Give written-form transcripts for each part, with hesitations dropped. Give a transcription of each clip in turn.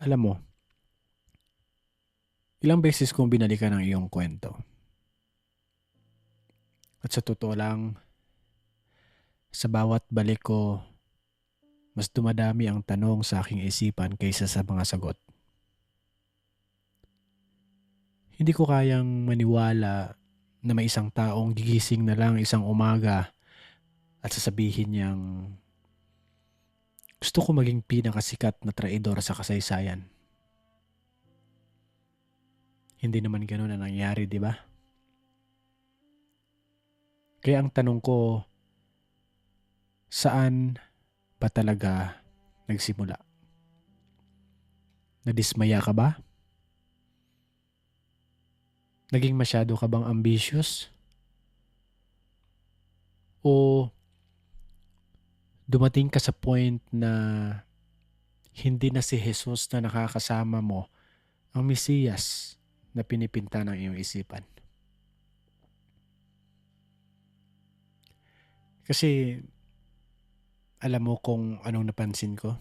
Alam mo, ilang beses kong binalikan ang iyong kwento. At sa totoo lang, sa bawat balik ko, mas dumadami ang tanong sa aking isipan kaysa sa mga sagot. Hindi ko kayang maniwala na may isang taong gigising na lang isang umaga at sasabihin niyang gusto ko maging pinakasikat na traidor sa kasaysayan. Hindi naman ganun ang nangyari, di ba? Kaya ang tanong ko, saan ba talaga nagsimula? Nadismaya ka ba? Naging masyado ka bang ambitious? O dumating ka sa point na hindi na si Jesus na nakakasama mo ang Mesiyas na pinipinta ng iyong isipan? Kasi alam mo kung anong napansin ko?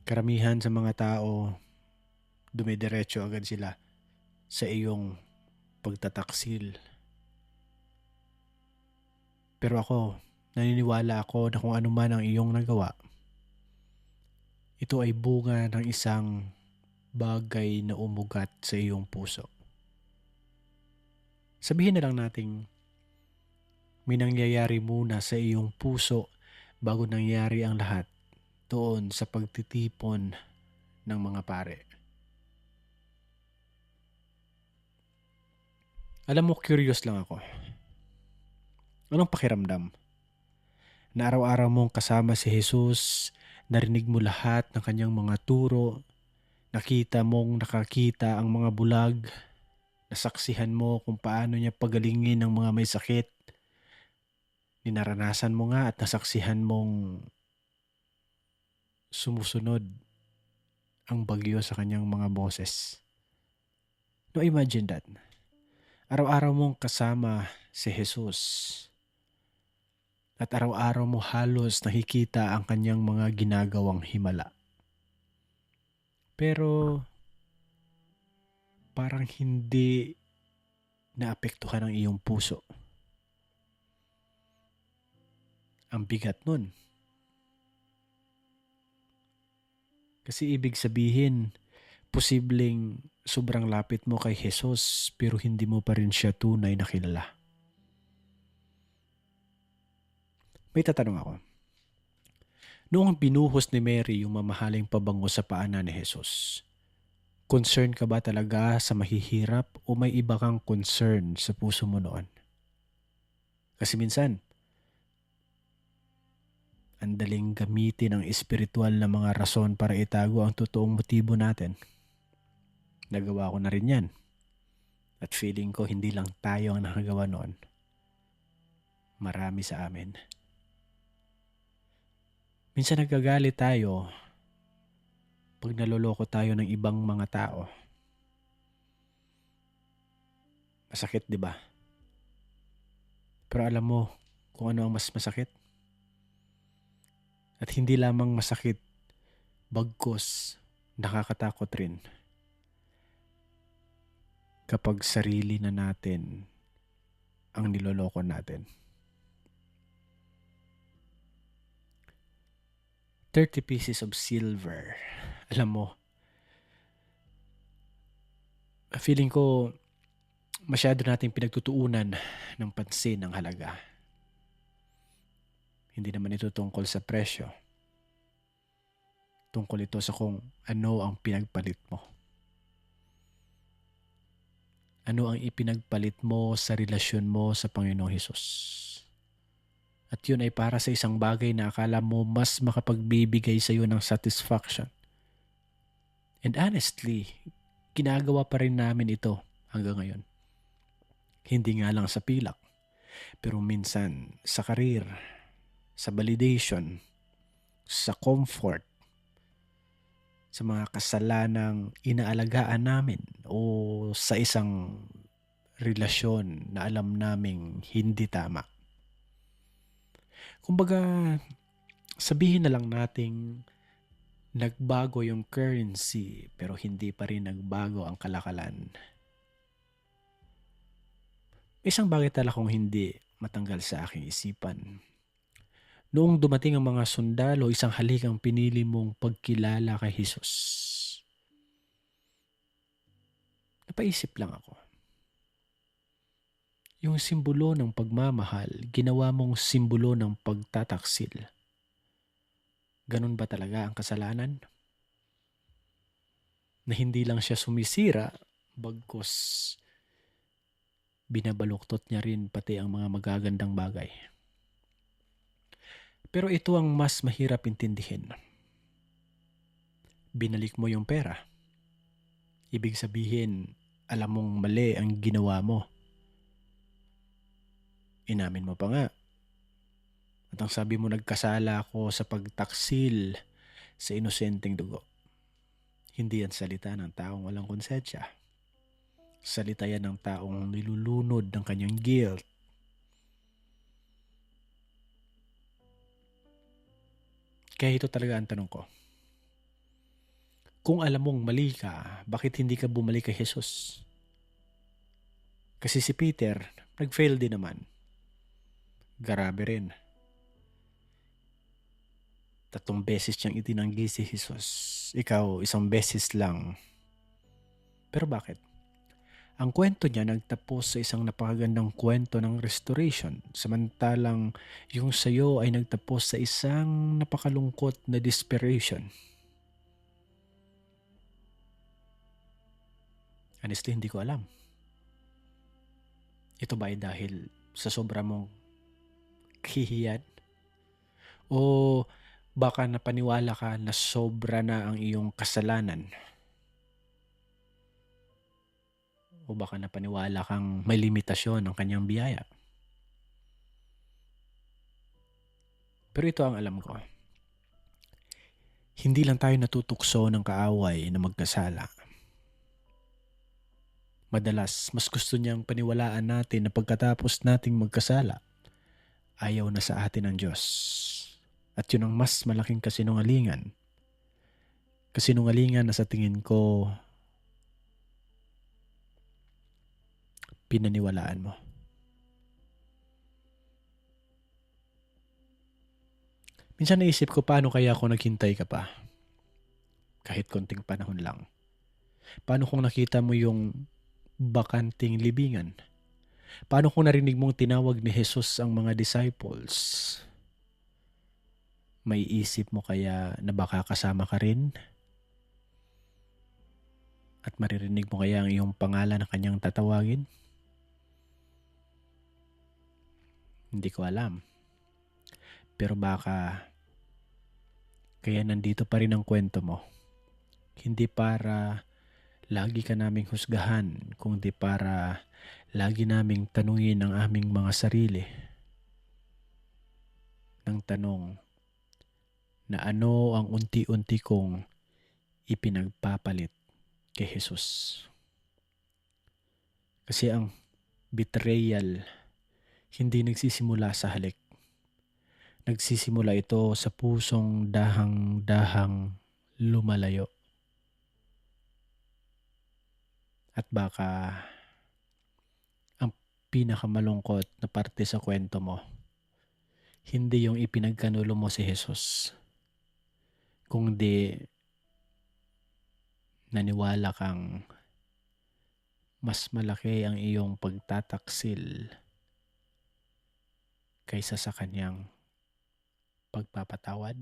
Karamihan sa mga tao, dumidiretso agad sila sa iyong pagtataksil. Pero ako, naniniwala ako na kung ano man ang iyong nagawa, ito ay bunga ng isang bagay na umugat sa iyong puso. Sabihin na lang nating may nangyayari muna sa iyong puso bago nangyari ang lahat doon sa pagtitipon ng mga pare. Alam mo, curious lang ako. Anong pakiramdam? Na araw-araw mong kasama si Jesus, narinig mo lahat ng kanyang mga turo, nakita mong nakakita ang mga bulag, nasaksihan mo kung paano niya pagalingin ang mga may sakit, ninaranasan mo nga at nasaksihan mong sumusunod ang bagyo sa kanyang mga boses. No, imagine that. Araw-araw mong kasama si Jesus at araw-araw mo halos nakikita ang kanyang mga ginagawang himala. Pero parang hindi naapektuhan ang iyong puso. Ang bigat nun. Kasi ibig sabihin, posibleng sobrang lapit mo kay Jesus pero hindi mo pa rin siya tunay na kilala. May tatanong ako. Noong binuhos ni Mary yung mamahaling pabango sa paanan ni Jesus, concern ka ba talaga sa mahihirap o may iba kang concern sa puso mo noon? Kasi minsan, ang daling gamitin ang espiritual na mga rason para itago ang totoong motibo natin. Nagawa ko na rin yan. At feeling ko hindi lang tayo ang nakagawa noon. Marami sa amin. Minsan nagagalit tayo pag naloloko tayo ng ibang mga tao. Masakit, di ba? Pero alam mo kung ano ang mas masakit? At hindi lamang masakit, bagkus, nakakatakot rin. Kapag sarili na natin ang niloloko natin. 30 pieces of silver. Alam mo, feeling ko masyado nating pinagtutuunan ng pansin ang halaga. Hindi naman ito tungkol sa presyo. Tungkol ito sa kung ano ang pinagpalit mo. Ano ang ipinagpalit mo sa relasyon mo sa Panginoong Hesus. At yun ay para sa isang bagay na akala mo mas makapagbibigay sa iyo ng satisfaction. And honestly, ginagawa pa rin namin ito hanggang ngayon. Hindi nga lang sa pilak, pero minsan sa karir, sa validation, sa comfort, sa mga kasalanang inaalagaan namin o sa isang relasyon na alam naming hindi tama. Kumbaga, sabihin na lang nating Nagbago yung currency pero hindi pa rin nagbago ang kalakalan. Isang bagay talaga kung hindi matanggal sa aking isipan. Noong dumating ang mga sundalo, isang halikang pinili mong pagkilala kay Jesus. Napaisip lang ako. Yung simbolo ng pagmamahal, ginawa mong simbolo ng pagtataksil. Ganun ba talaga ang kasalanan? Na hindi lang siya sumisira, bagkus binabaluktot niya rin pati ang mga magagandang bagay. Pero ito ang mas mahirap intindihin. Binalik mo yung pera. Ibig sabihin, alam mong mali ang ginawa mo. Inamin mo pa nga. At ang sabi mo, nagkasala ako sa pagtaksil sa inosenteng dugo. Hindi yan salita ng taong walang konsensya. Salita yan ng taong nilulunod ng kanyang guilt. Kaya ito talaga ang tanong ko. Kung alam mong mali ka, bakit hindi ka bumalik kay Jesus? Kasi si Peter, nag-fail din naman. Grabe rin. 3 beses niyang itinanggi si Jesus. Ikaw, 1 beses lang. Pero bakit? Ang kwento niya nagtapos sa isang napakagandang kwento ng restoration, samantalang yung sayo ay nagtapos sa isang napakalungkot na desperation. Honestly, hindi ko alam. Ito ba ay dahil sa sobra mong kahihiyan? O baka napaniwala ka na sobra na ang iyong kasalanan? O baka napaniwala kang may limitasyon ang kanyang biyaya? Pero ito ang alam ko. Hindi lang tayo natutukso ng kaaway na magkasala. Madalas, mas gusto niyang paniwalaan natin na pagkatapos nating magkasala, ayaw na sa atin ng Diyos. At yun ang mas malaking kasinungalingan. Kasinungalingan na sa tingin ko, pinaniwalaan mo. Minsan naisip ko, paano kaya kung naghintay ka pa? Kahit konting panahon lang. Paano kung nakita mo yung bakanting libingan? Paano kung narinig mong tinawag ni Jesus ang mga disciples? May isip mo kaya na baka kasama ka rin? At maririnig mo kaya ang iyong pangalan na kanyang tatawagin? Hindi ko alam. Pero baka kaya nandito pa rin ang kwento mo. Hindi para lagi ka naming husgahan, kundi para lagi naming tanungin ang aming mga sarili ng tanong na ano ang unti-unti kong ipinagpapalit kay Jesus. Kasi ang betrayal hindi nagsisimula sa halik. Nagsisimula ito sa pusong dahang-dahang lumalayo. At baka ang pinakamalungkot na parte sa kwento mo, hindi yung ipinagkanulo mo si Jesus, kundi naniwala kang mas malaki ang iyong pagtataksil kaysa sa kanyang pagpapatawad.